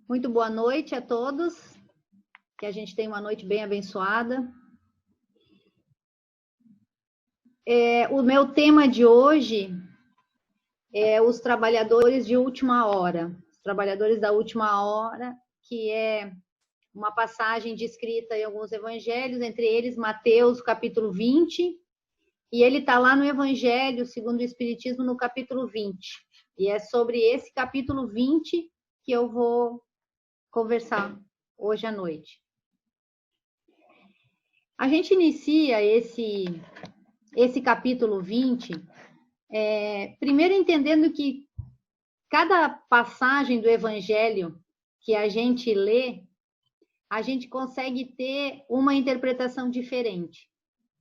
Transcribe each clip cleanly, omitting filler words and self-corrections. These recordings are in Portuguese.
Muito boa noite a todos, que a gente tenha uma noite bem abençoada. O meu tema de hoje é os trabalhadores de última hora. Os trabalhadores da última hora, que é uma passagem descrita em alguns evangelhos, entre eles Mateus, capítulo 20, e ele está lá no Evangelho, segundo o Espiritismo, no capítulo 20. E é sobre esse capítulo 20 que eu vou conversar hoje à noite. A gente inicia esse capítulo 20, primeiro entendendo que cada passagem do Evangelho que a gente lê, a gente consegue ter uma interpretação diferente,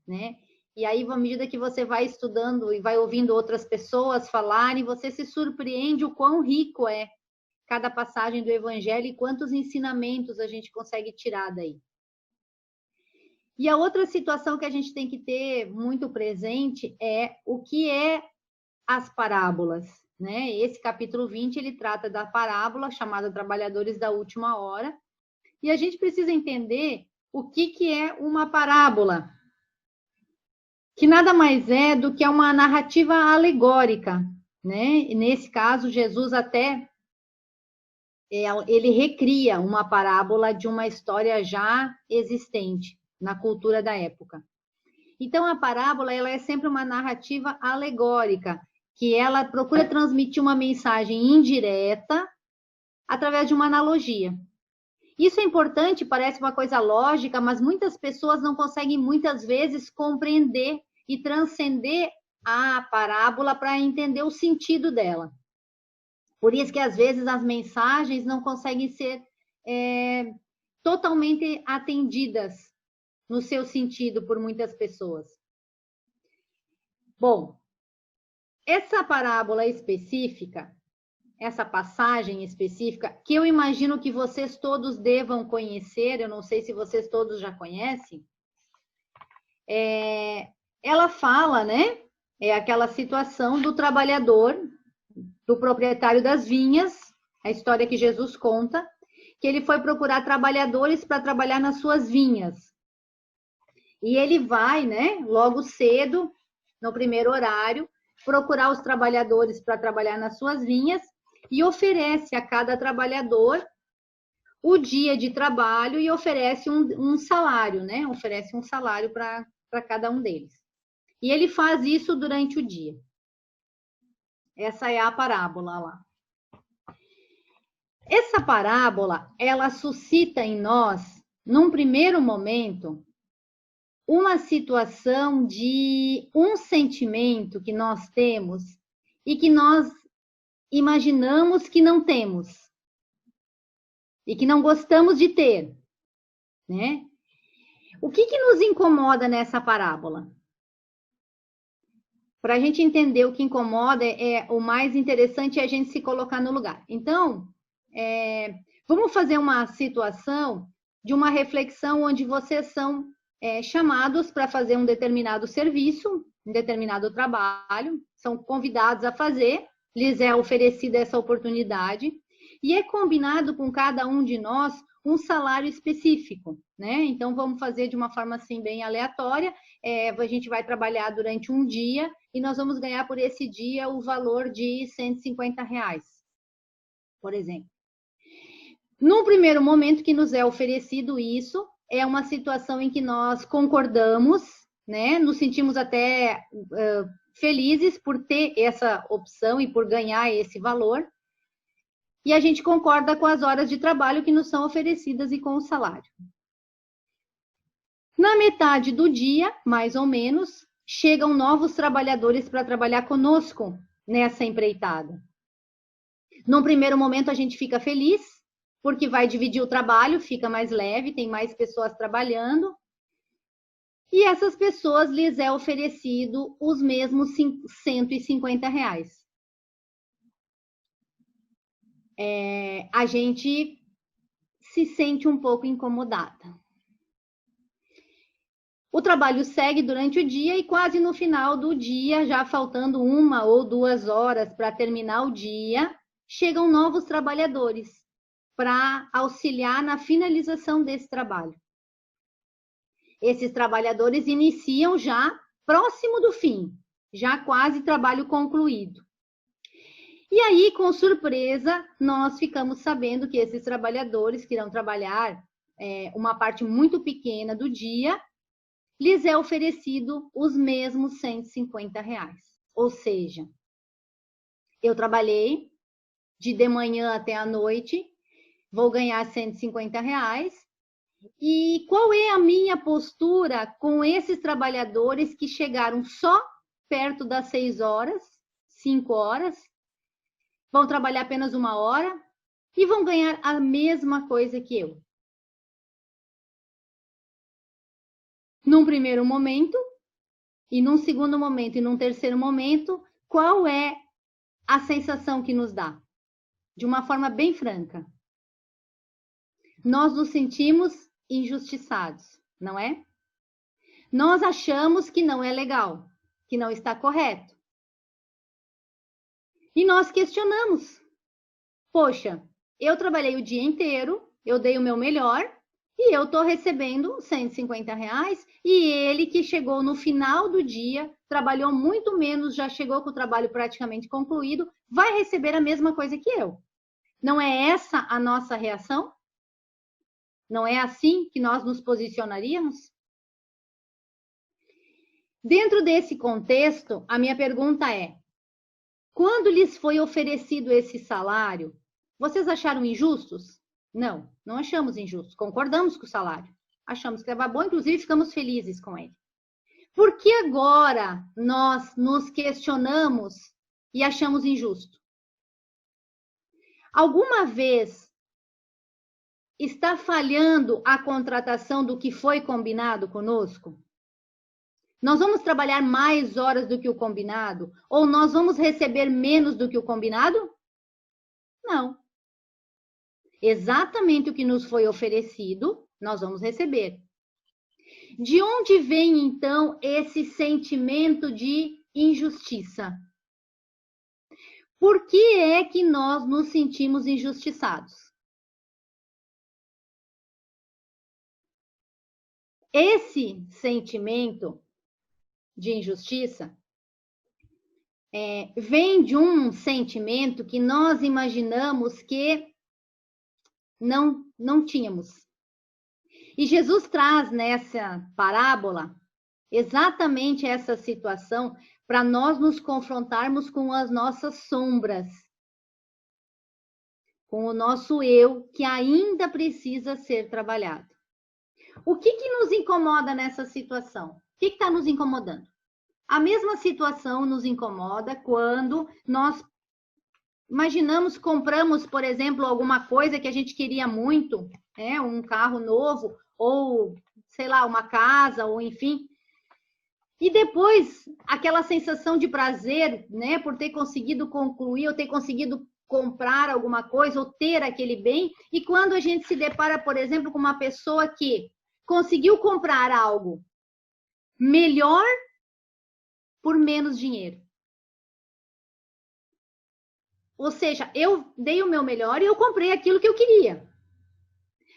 né? E aí, à medida que você vai estudando e vai ouvindo outras pessoas falarem, você se surpreende o quão rico é cada passagem do Evangelho e quantos ensinamentos a gente consegue tirar daí. E a outra situação que a gente tem que ter muito presente é o que é as parábolas, né? Esse capítulo 20, ele trata da parábola chamada Trabalhadores da Última Hora, e a gente precisa entender o que é uma parábola, que nada mais é do que uma narrativa alegórica, né? E nesse caso, Jesus até ele recria uma parábola de uma história já existente na cultura da época. Então, a parábola ela é sempre uma narrativa alegórica, que ela procura transmitir uma mensagem indireta através de uma analogia. Isso é importante, parece uma coisa lógica, mas muitas pessoas não conseguem, muitas vezes, compreender e transcender a parábola para entender o sentido dela. Por isso que, às vezes, as mensagens não conseguem ser totalmente atendidas no seu sentido por muitas pessoas. Bom, essa parábola específica, essa passagem específica, que eu imagino que vocês todos devam conhecer, eu não sei se vocês todos já conhecem, ela fala, né? É aquela situação do trabalhador, do proprietário das vinhas, a história que Jesus conta, que ele foi procurar trabalhadores para trabalhar nas suas vinhas. E ele vai, né, logo cedo, no primeiro horário, procurar os trabalhadores para trabalhar nas suas vinhas e oferece a cada trabalhador o dia de trabalho e oferece um salário, né? Oferece um salário para cada um deles. E ele faz isso durante o dia. Essa é a parábola lá. Essa parábola, ela suscita em nós, num primeiro momento, uma situação de um sentimento que nós temos e que nós imaginamos que não temos e que não gostamos de ter, né? O que nos incomoda nessa parábola? Para a gente entender o que incomoda, o mais interessante é a gente se colocar no lugar. Então, vamos fazer uma situação de uma reflexão onde vocês são chamados para fazer um determinado serviço, um determinado trabalho, são convidados a fazer, lhes é oferecida essa oportunidade, e é combinado com cada um de nós um salário específico, né? Então, vamos fazer de uma forma assim bem aleatória, a gente vai trabalhar durante um dia e nós vamos ganhar por esse dia o valor de R$150, por exemplo. Num primeiro momento que nos é oferecido isso, é uma situação em que nós concordamos, né? Nos sentimos até felizes por ter essa opção e por ganhar esse valor. E a gente concorda com as horas de trabalho que nos são oferecidas e com o salário. Na metade do dia, mais ou menos, chegam novos trabalhadores para trabalhar conosco nessa empreitada. Num primeiro momento, a gente fica feliz, porque vai dividir o trabalho, fica mais leve, tem mais pessoas trabalhando. E essas pessoas lhes é oferecido os mesmos R$150. A gente se sente um pouco incomodada. O trabalho segue durante o dia e quase no final do dia, já faltando 1 ou 2 horas para terminar o dia, chegam novos trabalhadores. para auxiliar na finalização desse trabalho. Esses trabalhadores iniciam já próximo do fim, já quase trabalho concluído. E aí, com surpresa, nós ficamos sabendo que esses trabalhadores que irão trabalhar uma parte muito pequena do dia, lhes é oferecido os mesmos R$ 150. Ou seja, eu trabalhei de manhã até a noite, vou ganhar R$ 150. E qual é a minha postura com esses trabalhadores que chegaram só perto das 6 horas, 5 horas, vão trabalhar apenas 1 hora e vão ganhar a mesma coisa que eu? Num primeiro momento, e num segundo momento, e num terceiro momento, qual é a sensação que nos dá? De uma forma bem franca. Nós nos sentimos injustiçados, não é? Nós achamos que não é legal, que não está correto. E nós questionamos. Poxa, eu trabalhei o dia inteiro, eu dei o meu melhor e eu estou recebendo R$ 150 e ele que chegou no final do dia, trabalhou muito menos, já chegou com o trabalho praticamente concluído, vai receber a mesma coisa que eu. Não é essa a nossa reação? Não é assim que nós nos posicionaríamos? Dentro desse contexto, a minha pergunta é: quando lhes foi oferecido esse salário, vocês acharam injustos? Não, não achamos injustos. Concordamos com o salário. Achamos que estava bom, inclusive ficamos felizes com ele. Por que agora nós nos questionamos e achamos injusto? Alguma vez está falhando a contratação do que foi combinado conosco? Nós vamos trabalhar mais horas do que o combinado? Ou nós vamos receber menos do que o combinado? Não. Exatamente o que nos foi oferecido, nós vamos receber. De onde vem, então, esse sentimento de injustiça? Por que é que nós nos sentimos injustiçados? Esse sentimento de injustiça vem de um sentimento que nós imaginamos que não tínhamos. E Jesus traz nessa parábola exatamente essa situação para nós nos confrontarmos com as nossas sombras, com o nosso eu que ainda precisa ser trabalhado. O que nos incomoda nessa situação? O que está nos incomodando? A mesma situação nos incomoda quando nós imaginamos, compramos, por exemplo, alguma coisa que a gente queria muito, né? Um carro novo, ou, sei lá, uma casa, ou enfim. E depois, aquela sensação de prazer, né? Por ter conseguido concluir, ou ter conseguido comprar alguma coisa, ou ter aquele bem. E quando a gente se depara, por exemplo, com uma pessoa que conseguiu comprar algo melhor por menos dinheiro. Ou seja, eu dei o meu melhor e eu comprei aquilo que eu queria.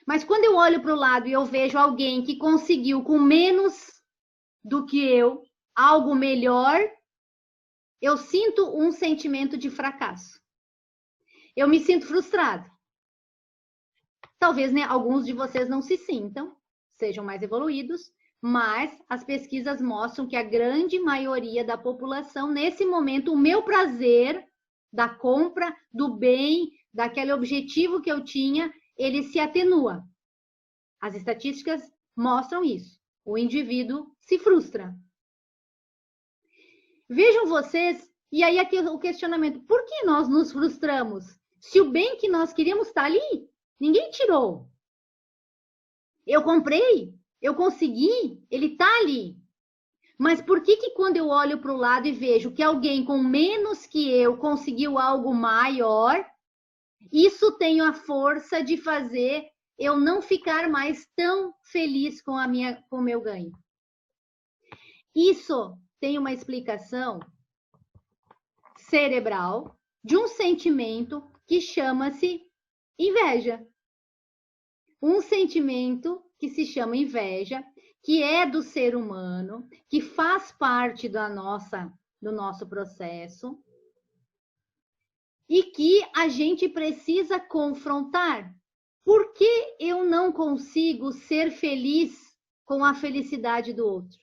Mas quando eu olho para o lado e eu vejo alguém que conseguiu com menos do que eu, algo melhor, eu sinto um sentimento de fracasso. Eu me sinto frustrado. Talvez, né, alguns de vocês não se sintam, sejam mais evoluídos, mas as pesquisas mostram que a grande maioria da população, nesse momento, o meu prazer da compra, do bem, daquele objetivo que eu tinha, ele se atenua. As estatísticas mostram isso. O indivíduo se frustra. Vejam vocês, e aí aqui o questionamento, por que nós nos frustramos? Se o bem que nós queríamos está ali, ninguém tirou. Eu comprei, eu consegui, ele está ali. Mas por que quando eu olho para o lado e vejo que alguém com menos que eu conseguiu algo maior, isso tem a força de fazer eu não ficar mais tão feliz com o meu ganho? Isso tem uma explicação cerebral de um sentimento que chama-se inveja. um sentimento que se chama inveja, que é do ser humano, que faz parte do nosso processo e que a gente precisa confrontar. Por que eu não consigo ser feliz com a felicidade do outro?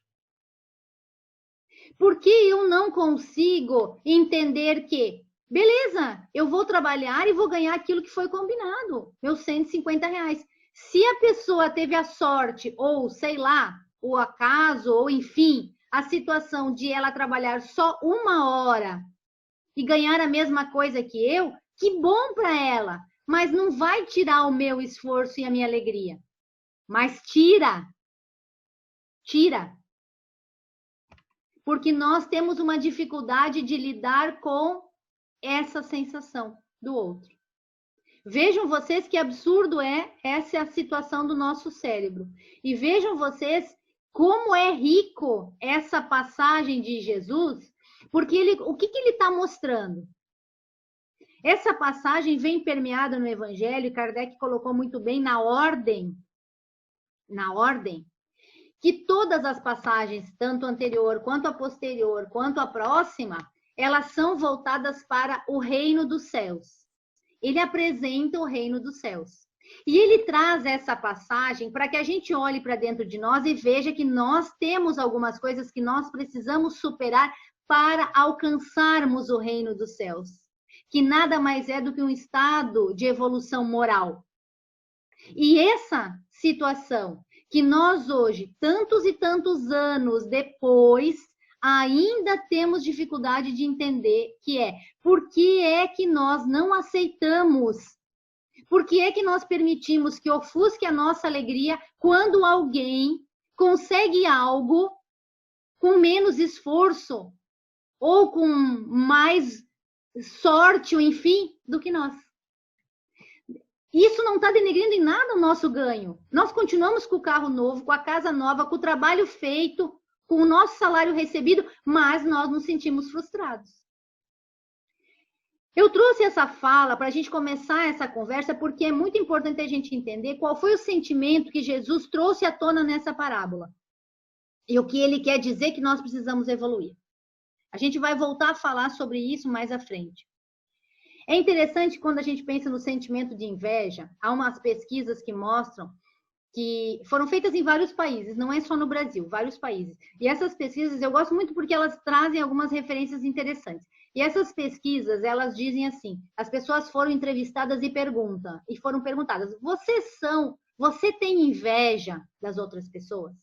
Por que eu não consigo entender que, beleza, eu vou trabalhar e vou ganhar aquilo que foi combinado, meus R$ 150. Se a pessoa teve a sorte, ou sei lá, o acaso, ou enfim, a situação de ela trabalhar só 1 hora e ganhar a mesma coisa que eu, que bom para ela, mas não vai tirar o meu esforço e a minha alegria. Mas tira. Porque nós temos uma dificuldade de lidar com essa sensação do outro. Vejam vocês que absurdo essa é a situação do nosso cérebro. E vejam vocês como é rico essa passagem de Jesus, porque o que ele está mostrando? Essa passagem vem permeada no Evangelho, Kardec colocou muito bem na ordem, que todas as passagens, tanto a anterior, quanto a posterior, quanto a próxima, elas são voltadas para o reino dos céus. Ele apresenta o reino dos céus. E ele traz essa passagem para que a gente olhe para dentro de nós e veja que nós temos algumas coisas que nós precisamos superar para alcançarmos o reino dos céus, que nada mais é do que um estado de evolução moral. E essa situação que nós hoje, tantos e tantos anos depois, ainda temos dificuldade de entender, que é por que é que nós não aceitamos, por que é que nós permitimos que ofusque a nossa alegria quando alguém consegue algo com menos esforço ou com mais sorte, ou enfim, do que nós. Isso não está denegrindo em nada o nosso ganho. Nós continuamos com o carro novo, com a casa nova, com o trabalho feito, com o nosso salário recebido, mas nós nos sentimos frustrados. Eu trouxe essa fala para a gente começar essa conversa, porque é muito importante a gente entender qual foi o sentimento que Jesus trouxe à tona nessa parábola. E o que ele quer dizer que nós precisamos evoluir. A gente vai voltar a falar sobre isso mais à frente. É interessante quando a gente pensa no sentimento de inveja, há umas pesquisas que mostram que foram feitas em vários países, não é só no Brasil, vários países. E essas pesquisas eu gosto muito porque elas trazem algumas referências interessantes. E essas pesquisas, elas dizem assim, as pessoas foram entrevistadas e foram perguntadas, você tem inveja das outras pessoas?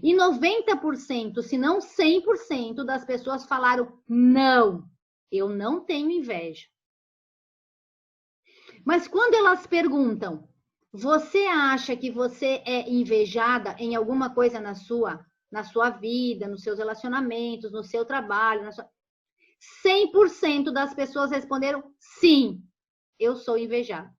E 90%, se não 100% das pessoas falaram, não, eu não tenho inveja. Mas quando elas perguntam, você acha que você é invejada em alguma coisa na sua vida, nos seus relacionamentos, no seu trabalho? 100% das pessoas responderam, sim, eu sou invejada.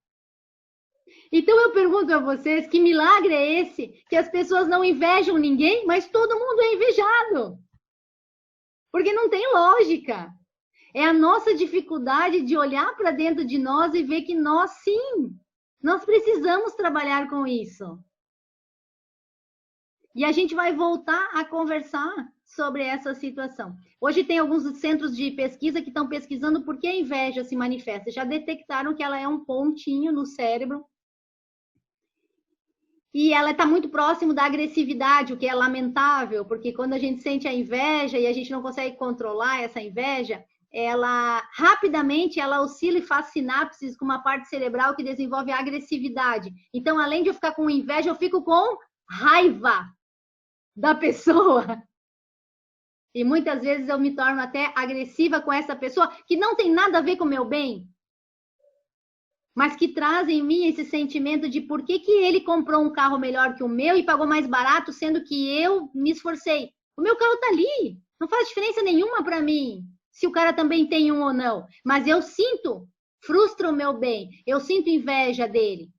Então eu pergunto a vocês, que milagre é esse? Que as pessoas não invejam ninguém, mas todo mundo é invejado. Porque não tem lógica. É a nossa dificuldade de olhar para dentro de nós e ver que nós, sim, nós precisamos trabalhar com isso. E a gente vai voltar a conversar sobre essa situação. Hoje tem alguns centros de pesquisa que estão pesquisando por que a inveja se manifesta. Já detectaram que ela é um pontinho no cérebro. E ela está muito próximo da agressividade, o que é lamentável, porque quando a gente sente a inveja e a gente não consegue controlar essa inveja, ela rapidamente ela oscila e faz sinapses com uma parte cerebral que desenvolve a agressividade. Então, além de eu ficar com inveja, eu fico com raiva da pessoa. E muitas vezes eu me torno até agressiva com essa pessoa, que não tem nada a ver com o meu bem, mas que traz em mim esse sentimento de por que ele comprou um carro melhor que o meu e pagou mais barato, sendo que eu me esforcei. O meu carro tá ali, não faz diferença nenhuma para mim se o cara também tem um ou não. Mas eu frustra o meu bem, eu sinto inveja dele.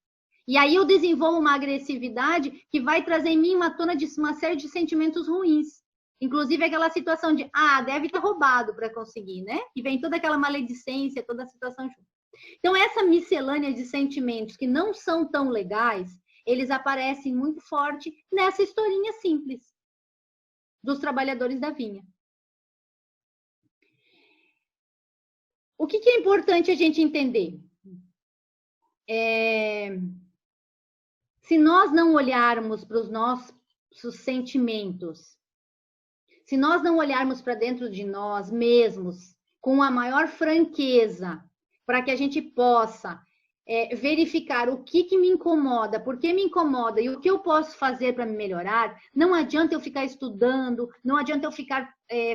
E aí eu desenvolvo uma agressividade que vai trazer em mim uma tona de uma série de sentimentos ruins. Inclusive aquela situação de, deve ter roubado para conseguir, né? E vem toda aquela maledicência, toda a situação junto. Então, essa miscelânea de sentimentos que não são tão legais, eles aparecem muito forte nessa historinha simples dos trabalhadores da vinha. O que é importante a gente entender? Se nós não olharmos para os nossos sentimentos, se nós não olharmos para dentro de nós mesmos com a maior franqueza, para que a gente possa verificar o que me incomoda, por que me incomoda e o que eu posso fazer para me melhorar, não adianta eu ficar estudando, não adianta eu ficar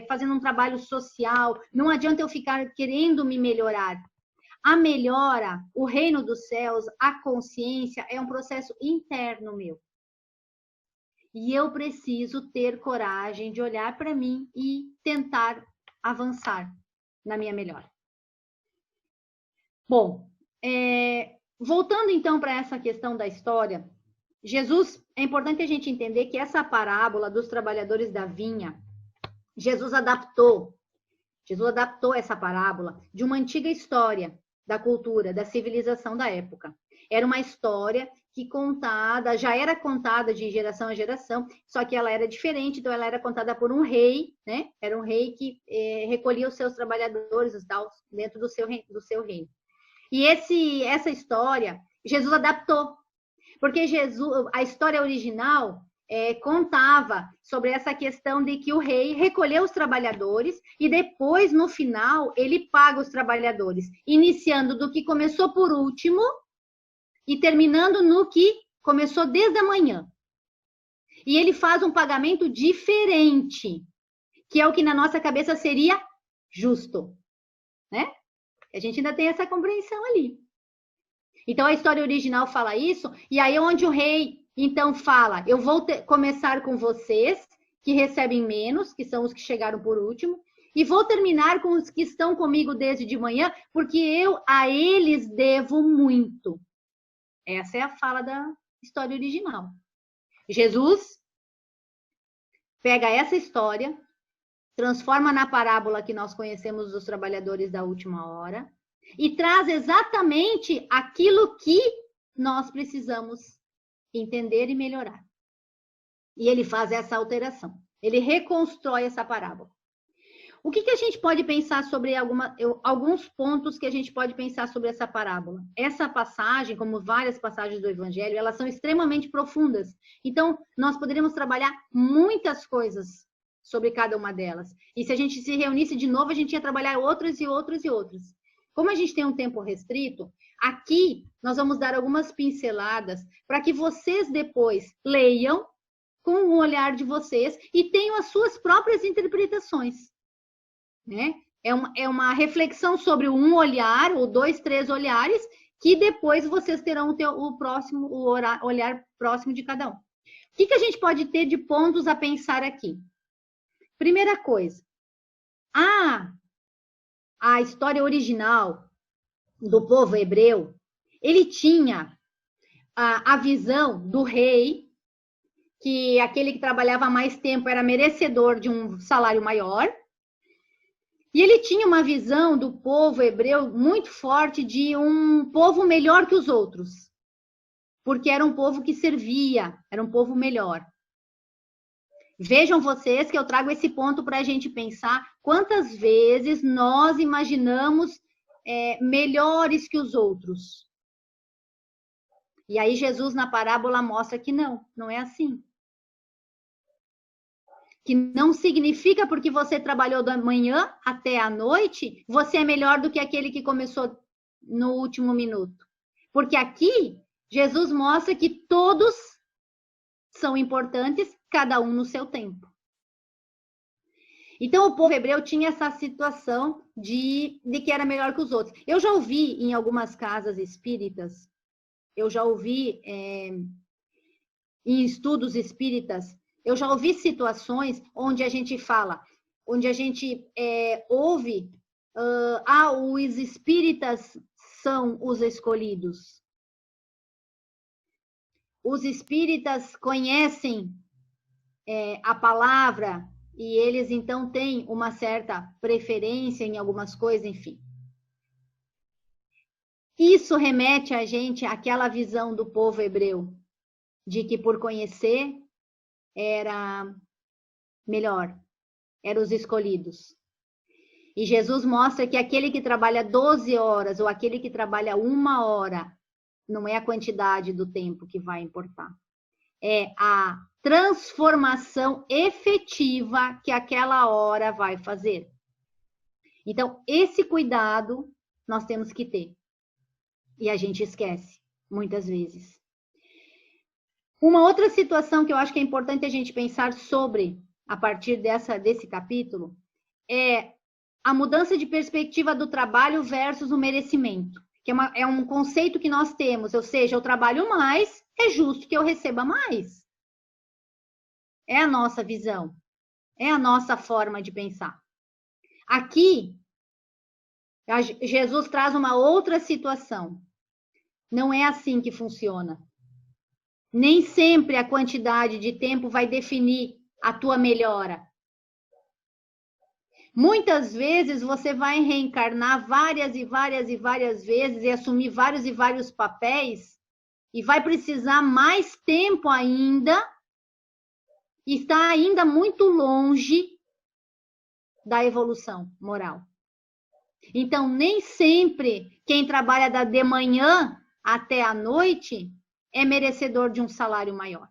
fazendo um trabalho social, não adianta eu ficar querendo me melhorar. A melhora, o reino dos céus, a consciência é um processo interno meu. E eu preciso ter coragem de olhar para mim e tentar avançar na minha melhora. Bom, voltando então para essa questão da história, Jesus, é importante a gente entender que essa parábola dos trabalhadores da vinha, Jesus adaptou essa parábola de uma antiga história da cultura, da civilização da época. Era uma história que já era contada de geração a geração, só que ela era diferente, então ela era contada por um rei, né? Era um rei que recolhia os seus trabalhadores dentro do seu reino. E essa história, Jesus adaptou, porque a história original contava sobre essa questão de que o rei recolheu os trabalhadores e depois, no final, ele paga os trabalhadores, iniciando do que começou por último e terminando no que começou desde a manhã. E ele faz um pagamento diferente, que é o que na nossa cabeça seria justo, né? A gente ainda tem essa compreensão ali. Então, a história original fala isso, e aí onde o rei então fala, eu vou começar com vocês, que recebem menos, que são os que chegaram por último, e vou terminar com os que estão comigo desde de manhã, porque eu a eles devo muito. Essa é a fala da história original. Jesus pega essa história, transforma na parábola que nós conhecemos dos trabalhadores da última hora, e traz exatamente aquilo que nós precisamos entender e melhorar. E ele faz essa alteração. Ele reconstrói essa parábola. O que a gente pode pensar sobre alguns pontos que a gente pode pensar sobre essa parábola? Essa passagem, como várias passagens do Evangelho, elas são extremamente profundas. Então, nós poderíamos trabalhar muitas coisas sobre cada uma delas. E se a gente se reunisse de novo, a gente ia trabalhar outras e outras e outras. Como a gente tem um tempo restrito, aqui nós vamos dar algumas pinceladas para que vocês depois leiam com o olhar de vocês e tenham as suas próprias interpretações. Né? É uma reflexão sobre um olhar, ou 2, 3 olhares, que depois vocês terão o olhar próximo de cada um. O que a gente pode ter de pontos a pensar aqui? Primeira coisa, a história original do povo hebreu, ele tinha a visão do rei, que aquele que trabalhava mais tempo era merecedor de um salário maior, e ele tinha uma visão do povo hebreu muito forte de um povo melhor que os outros, porque era um povo que servia, era um povo melhor. Vejam vocês que eu trago esse ponto para a gente pensar quantas vezes nós imaginamos melhores que os outros. E aí Jesus na parábola mostra que não é assim. Que não significa porque você trabalhou da manhã até a noite, você é melhor do que aquele que começou no último minuto. Porque aqui, Jesus mostra que todos são importantes, cada um no seu tempo. Então, o povo hebreu tinha essa situação de que era melhor que os outros. Eu já ouvi em algumas casas espíritas, eu já ouvi em estudos espíritas, eu já ouvi situações onde a gente fala, onde a gente ouve, os espíritas são os escolhidos. Os espíritas conhecem a palavra e eles então têm uma certa preferência em algumas coisas, enfim. Isso remete a gente àquela visão do povo hebreu, de que por conhecer era melhor, eram os escolhidos. E Jesus mostra que aquele que trabalha 12 horas ou aquele que trabalha 1 hora, não é a quantidade do tempo que vai importar. É a transformação efetiva que aquela hora vai fazer. Então, esse cuidado nós temos que ter. E a gente esquece, muitas vezes. Uma outra situação que eu acho que é importante a gente pensar sobre, a partir desse capítulo, é a mudança de perspectiva do trabalho versus o merecimento, que é um conceito que nós temos, ou seja, eu trabalho mais, é justo que eu receba mais. É a nossa visão, é a nossa forma de pensar. Aqui, Jesus traz uma outra situação. Não é assim que funciona. Nem sempre a quantidade de tempo vai definir a tua melhora. Muitas vezes você vai reencarnar várias e várias e várias vezes e assumir vários e vários papéis e vai precisar mais tempo ainda e está ainda muito longe da evolução moral. Então, nem sempre quem trabalha de manhã até a noite é merecedor de um salário maior.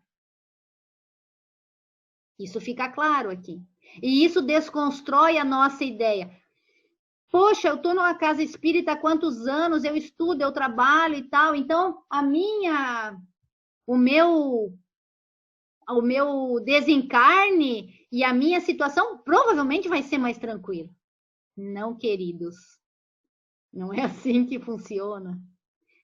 Isso fica claro aqui. E isso desconstrói a nossa ideia. Poxa, eu estou numa casa espírita há quantos anos, eu estudo, eu trabalho e tal, então o meu desencarne e a minha situação provavelmente vai ser mais tranquila. Não, queridos. Não é assim que funciona.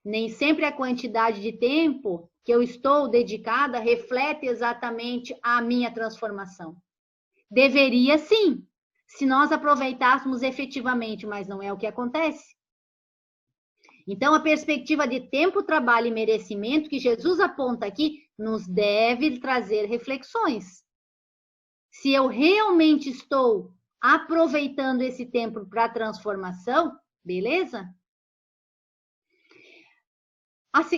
Nem sempre a quantidade de tempo que eu estou dedicada reflete exatamente a minha transformação. Deveria sim, se nós aproveitássemos efetivamente, mas não é o que acontece. Então, a perspectiva de tempo, trabalho e merecimento que Jesus aponta aqui nos deve trazer reflexões. Se eu realmente estou aproveitando esse tempo para a transformação, beleza?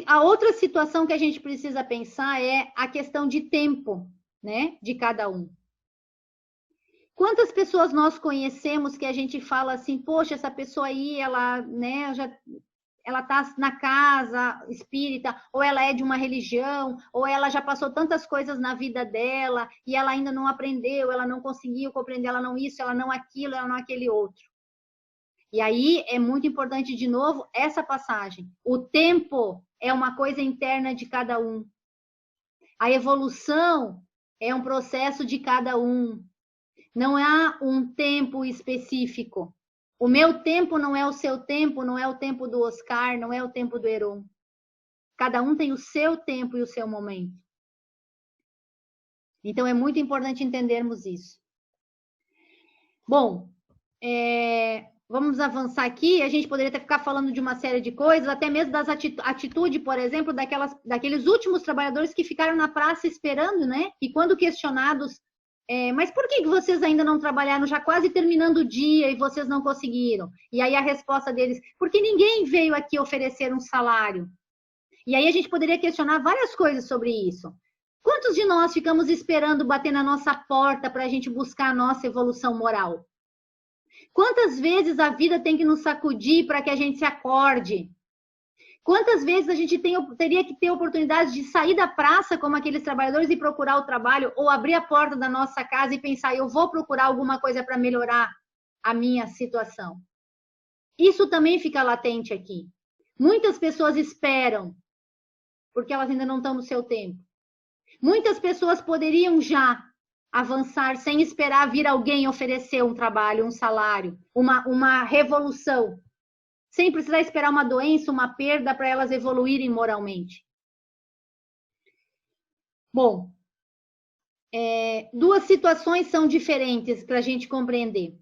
A outra situação que a gente precisa pensar é a questão de tempo, né, de cada um. Quantas pessoas nós conhecemos que a gente fala assim, poxa, essa pessoa aí, ela, né, ela tá na casa espírita, ou ela é de uma religião, ou ela já passou tantas coisas na vida dela, e ela ainda não aprendeu, ela não conseguiu compreender, ela não isso, ela não aquilo, ela não aquele outro. E aí é muito importante, de novo, essa passagem. O tempo é uma coisa interna de cada um. A evolução é um processo de cada um. Não há um tempo específico. O meu tempo não é o seu tempo, não é o tempo do Oscar, não é o tempo do Heron. Cada um tem o seu tempo e o seu momento. Então é muito importante entendermos isso. Bom, vamos avançar aqui. A gente poderia até ficar falando de uma série de coisas, até mesmo das atitudes, por exemplo, daqueles últimos trabalhadores que ficaram na praça esperando, né? E quando questionados, mas por que vocês ainda não trabalharam, já quase terminando o dia, e vocês não conseguiram? E aí a resposta deles, porque ninguém veio aqui oferecer um salário. E aí a gente poderia questionar várias coisas sobre isso. Quantos de nós ficamos esperando bater na nossa porta para a gente buscar a nossa evolução moral? Quantas vezes a vida tem que nos sacudir para que a gente se acorde? Quantas vezes a gente teria que ter oportunidade de sair da praça como aqueles trabalhadores e procurar o trabalho, ou abrir a porta da nossa casa e pensar, eu vou procurar alguma coisa para melhorar a minha situação? Isso também fica latente aqui. Muitas pessoas esperam, porque elas ainda não estão no seu tempo. Muitas pessoas poderiam já avançar sem esperar vir alguém oferecer um trabalho, um salário, uma revolução, sem precisar esperar uma doença, uma perda para elas evoluírem moralmente. Bom, duas situações são diferentes para a gente compreender.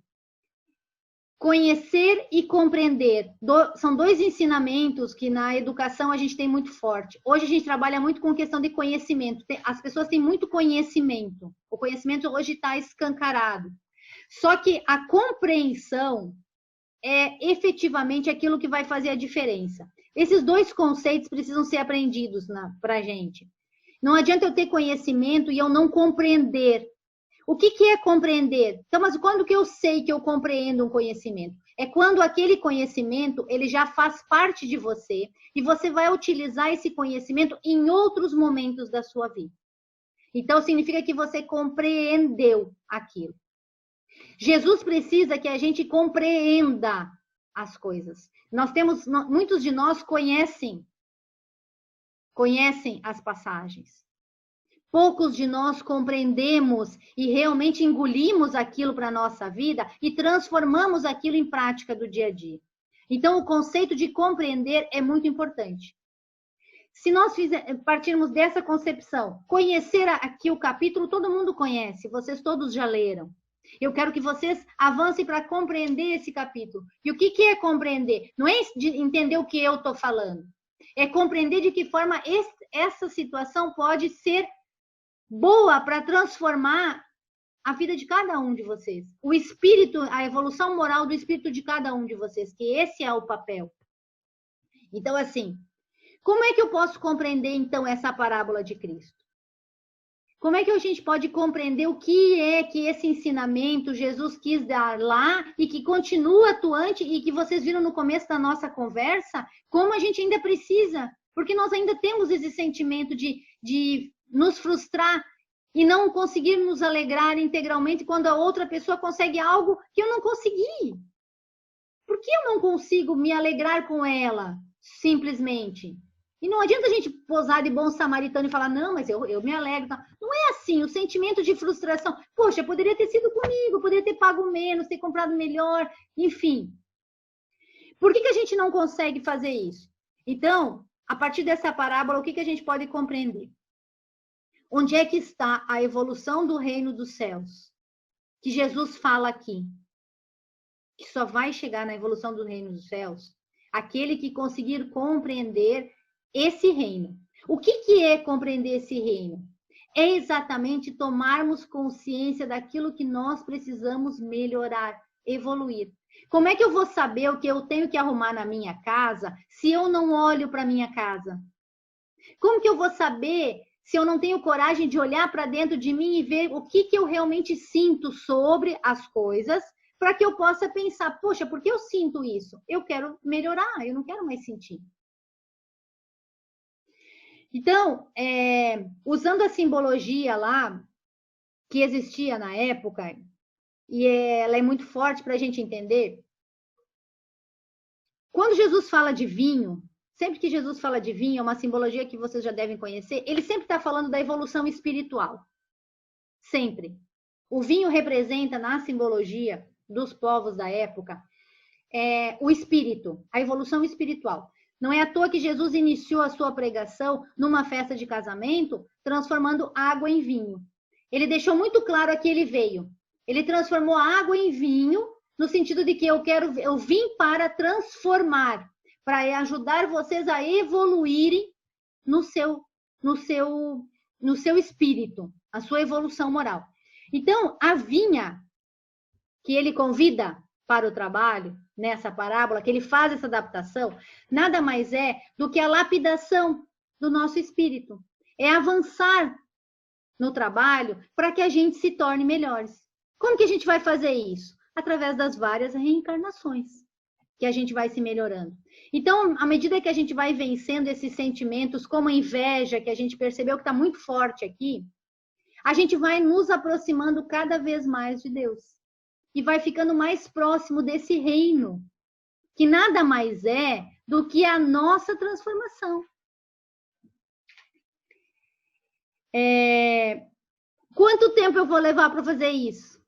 Conhecer e compreender são dois ensinamentos que na educação a gente tem muito forte. Hoje a gente trabalha muito com questão de conhecimento. As pessoas têm muito conhecimento. O conhecimento hoje está escancarado. Só que a compreensão é efetivamente aquilo que vai fazer a diferença. Esses dois conceitos precisam ser aprendidos para a gente. Não adianta eu ter conhecimento e eu não compreender. O que é compreender? Então, mas quando que eu sei que eu compreendo um conhecimento? É quando aquele conhecimento, ele já faz parte de você e você vai utilizar esse conhecimento em outros momentos da sua vida. Então, significa que você compreendeu aquilo. Jesus precisa que a gente compreenda as coisas. Muitos de nós conhecem as passagens. Poucos de nós compreendemos e realmente engolimos aquilo para a nossa vida e transformamos aquilo em prática do dia a dia. Então, o conceito de compreender é muito importante. Se nós partirmos dessa concepção, conhecer aqui o capítulo, todo mundo conhece, vocês todos já leram. Eu quero que vocês avancem para compreender esse capítulo. E o que é compreender? Não é entender o que eu estou falando. É compreender de que forma essa situação pode ser boa para transformar a vida de cada um de vocês. O espírito, a evolução moral do espírito de cada um de vocês, que esse é o papel. Então, assim, como é que eu posso compreender, então, essa parábola de Cristo? Como é que a gente pode compreender o que é que esse ensinamento Jesus quis dar lá e que continua atuante e que vocês viram no começo da nossa conversa, como a gente ainda precisa, porque nós ainda temos esse sentimento de nos frustrar e não conseguir nos alegrar integralmente quando a outra pessoa consegue algo que eu não consegui. Por que eu não consigo me alegrar com ela, simplesmente? E não adianta a gente posar de bom samaritano e falar, não, mas eu me alegro. Não é assim, o sentimento de frustração. Poxa, poderia ter sido comigo, poderia ter pago menos, ter comprado melhor, enfim. Por que a gente não consegue fazer isso? Então, a partir dessa parábola, o que a gente pode compreender? Onde é que está a evolução do reino dos céus? Que Jesus fala aqui. Que só vai chegar na evolução do reino dos céus aquele que conseguir compreender esse reino. O que é compreender esse reino? É exatamente tomarmos consciência daquilo que nós precisamos melhorar, evoluir. Como é que eu vou saber o que eu tenho que arrumar na minha casa se eu não olho para a minha casa? Como que eu vou saber se eu não tenho coragem de olhar para dentro de mim e ver o que eu realmente sinto sobre as coisas, para que eu possa pensar, poxa, por que eu sinto isso? Eu quero melhorar, eu não quero mais sentir. Então, usando a simbologia lá, que existia na época, e ela é muito forte para a gente entender, quando Jesus fala de vinho, sempre que Jesus fala de vinho, é uma simbologia que vocês já devem conhecer, ele sempre está falando da evolução espiritual. Sempre. O vinho representa, na simbologia dos povos da época, o espírito, a evolução espiritual. Não é à toa que Jesus iniciou a sua pregação numa festa de casamento, transformando água em vinho. Ele deixou muito claro a que ele veio. Ele transformou a água em vinho, no sentido de que eu vim para transformar, para ajudar vocês a evoluírem no seu espírito, a sua evolução moral. Então, a vinha que ele convida para o trabalho, nessa parábola, que ele faz essa adaptação, nada mais é do que a lapidação do nosso espírito. É avançar no trabalho para que a gente se torne melhores. Como que a gente vai fazer isso? Através das várias reencarnações, que a gente vai se melhorando. Então, à medida que a gente vai vencendo esses sentimentos, como a inveja, que a gente percebeu que está muito forte aqui, a gente vai nos aproximando cada vez mais de Deus. E vai ficando mais próximo desse reino, que nada mais é do que a nossa transformação. Quanto tempo eu vou levar para fazer isso?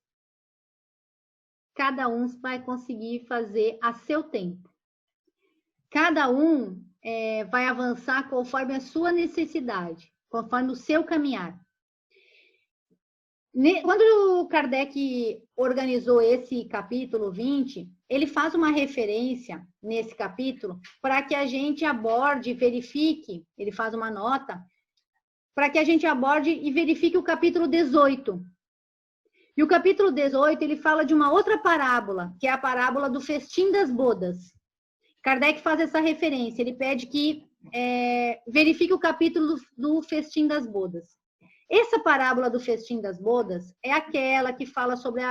Cada um vai conseguir fazer a seu tempo. Cada um vai avançar conforme a sua necessidade, conforme o seu caminhar. Quando o Kardec organizou esse capítulo 20, ele faz uma referência nesse capítulo para que a gente aborde, verifique, ele faz uma nota, para que a gente aborde e verifique o capítulo 18. E o capítulo 18, ele fala de uma outra parábola, que é a parábola do festim das bodas. Kardec faz essa referência, ele pede que verifique o capítulo do Festim das Bodas. Essa parábola do Festim das Bodas é aquela que fala sobre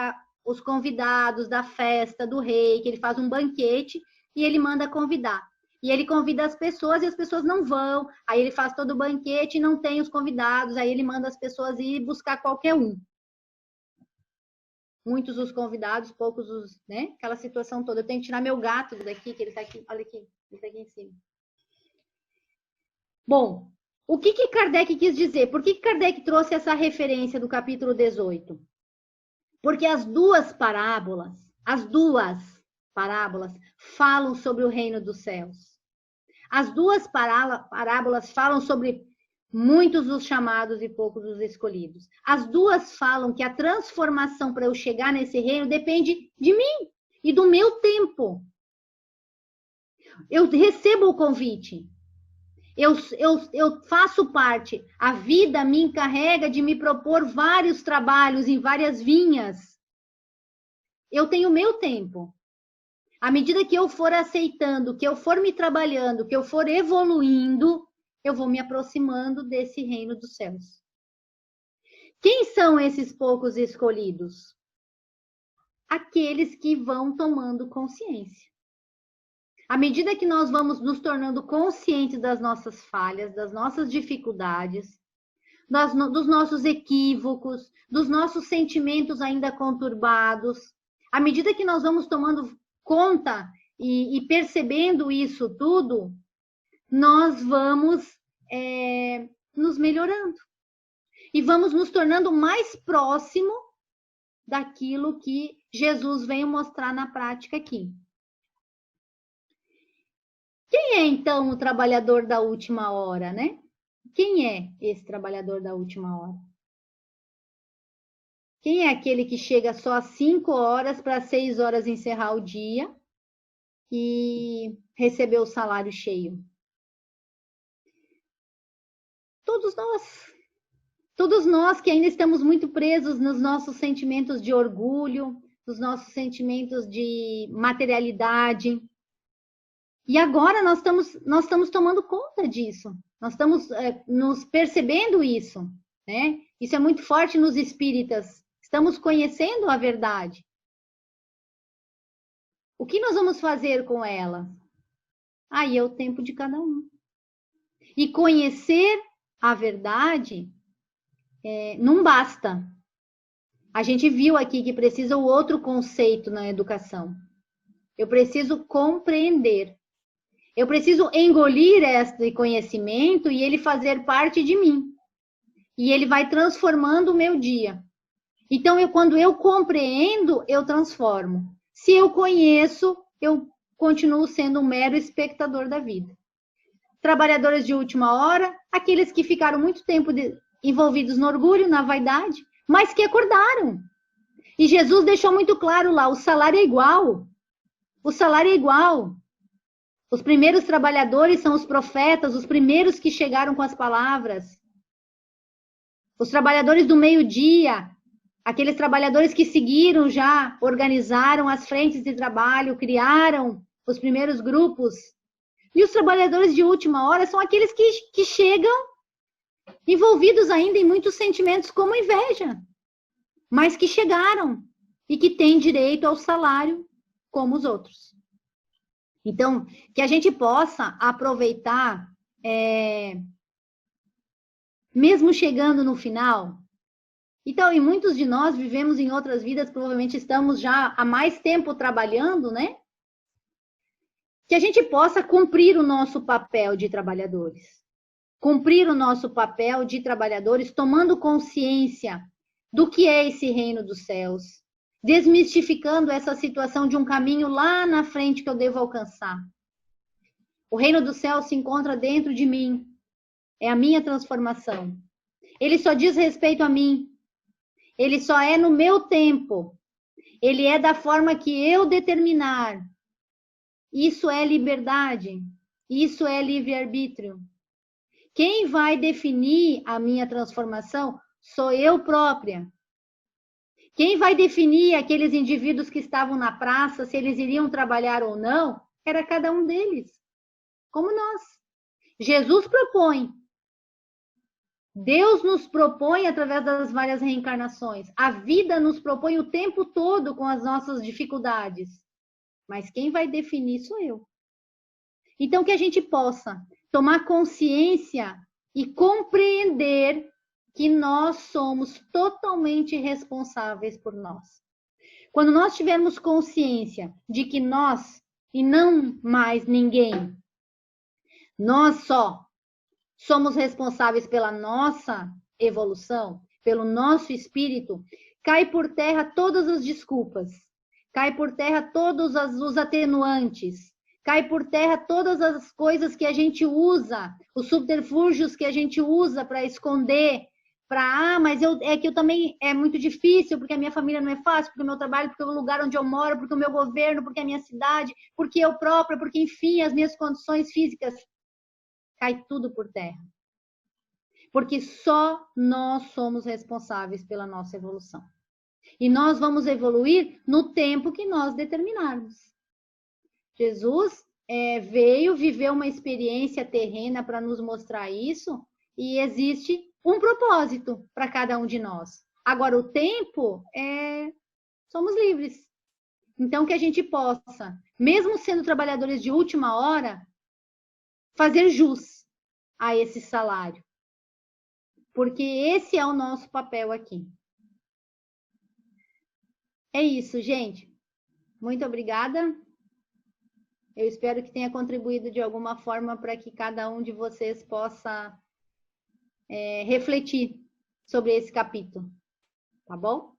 os convidados da festa do rei, que ele faz um banquete e ele manda convidar. E ele convida as pessoas e as pessoas não vão. Aí ele faz todo o banquete e não tem os convidados. Aí ele manda as pessoas ir buscar qualquer um. Muitos os convidados, poucos os, né? Aquela situação toda. Eu tenho que tirar meu gato daqui, que ele tá aqui. Olha aqui, ele tá aqui em cima. Bom, o que Kardec quis dizer? Por que Kardec trouxe essa referência do capítulo 18? Porque as duas parábolas falam sobre o reino dos céus. As duas parábolas falam sobre muitos os chamados e poucos os escolhidos. As duas falam que a transformação para eu chegar nesse reino depende de mim e do meu tempo. Eu recebo o convite. Eu faço parte. A vida me encarrega de me propor vários trabalhos em várias vinhas. Eu tenho meu tempo. À medida que eu for aceitando, que eu for me trabalhando, que eu for evoluindo, eu vou me aproximando desse reino dos céus. Quem são esses poucos escolhidos? Aqueles que vão tomando consciência. À medida que nós vamos nos tornando conscientes das nossas falhas, das nossas dificuldades, dos nossos equívocos, dos nossos sentimentos ainda conturbados, à medida que nós vamos tomando conta e percebendo isso tudo, nós vamos nos melhorando. E vamos nos tornando mais próximo daquilo que Jesus veio mostrar na prática aqui. Quem é, então, o trabalhador da última hora, né? Quem é esse trabalhador da última hora? Quem é aquele que chega só às 5 horas para 6 horas encerrar o dia e receber o salário cheio? Todos nós que ainda estamos muito presos nos nossos sentimentos de orgulho, nos nossos sentimentos de materialidade. E agora nós estamos tomando conta disso. Nós estamos nos percebendo isso, né? Isso é muito forte nos espíritas. Estamos conhecendo a verdade. O que nós vamos fazer com ela? Aí é o tempo de cada um. E conhecer a verdade não basta. A gente viu aqui que precisa o outro conceito na educação. Eu preciso compreender. Eu preciso engolir esse conhecimento e ele fazer parte de mim. E ele vai transformando o meu dia. Então, quando eu compreendo, eu transformo. Se eu conheço, eu continuo sendo um mero espectador da vida. Trabalhadores de última hora, aqueles que ficaram muito tempo envolvidos no orgulho, na vaidade, mas que acordaram. E Jesus deixou muito claro lá, o salário é igual. O salário é igual. Os primeiros trabalhadores são os profetas, os primeiros que chegaram com as palavras. Os trabalhadores do meio-dia, aqueles trabalhadores que seguiram já, organizaram as frentes de trabalho, criaram os primeiros grupos. E os trabalhadores de última hora são aqueles que chegam envolvidos ainda em muitos sentimentos como inveja, mas que chegaram e que têm direito ao salário como os outros. Então, que a gente possa aproveitar, mesmo chegando no final. Então, e muitos de nós vivemos em outras vidas, provavelmente estamos já há mais tempo trabalhando, né? Que a gente possa cumprir o nosso papel de trabalhadores. Cumprir o nosso papel de trabalhadores, tomando consciência do que é esse reino dos céus, desmistificando essa situação de um caminho lá na frente que eu devo alcançar. O reino dos céus se encontra dentro de mim. É a minha transformação. Ele só diz respeito a mim. Ele só é no meu tempo. Ele é da forma que eu determinar. Isso é liberdade. Isso é livre-arbítrio. Quem vai definir a minha transformação sou eu própria. Quem vai definir aqueles indivíduos que estavam na praça, se eles iriam trabalhar ou não, era cada um deles, como nós. Jesus propõe. Deus nos propõe através das várias reencarnações. A vida nos propõe o tempo todo com as nossas dificuldades. Mas quem vai definir sou eu. Então, que a gente possa tomar consciência e compreender que nós somos totalmente responsáveis por nós. Quando nós tivermos consciência de que nós, e não mais ninguém, nós só somos responsáveis pela nossa evolução, pelo nosso espírito, cai por terra todas as desculpas, cai por terra todos os atenuantes, cai por terra todas as coisas que a gente usa, os subterfúgios que a gente usa para esconder, mas eu também é muito difícil, porque a minha família não é fácil, porque o meu trabalho, porque o lugar onde eu moro, porque o meu governo, porque a minha cidade, porque eu própria, porque enfim, as minhas condições físicas, cai tudo por terra. Porque só nós somos responsáveis pela nossa evolução. E nós vamos evoluir no tempo que nós determinarmos. Jesus veio viver uma experiência terrena para nos mostrar isso, e existe um propósito para cada um de nós. Agora, o tempo, somos livres. Então, que a gente possa, mesmo sendo trabalhadores de última hora, fazer jus a esse salário. Porque esse é o nosso papel aqui. É isso, gente. Muito obrigada. Eu espero que tenha contribuído de alguma forma para que cada um de vocês possa refletir sobre esse capítulo. Tá bom?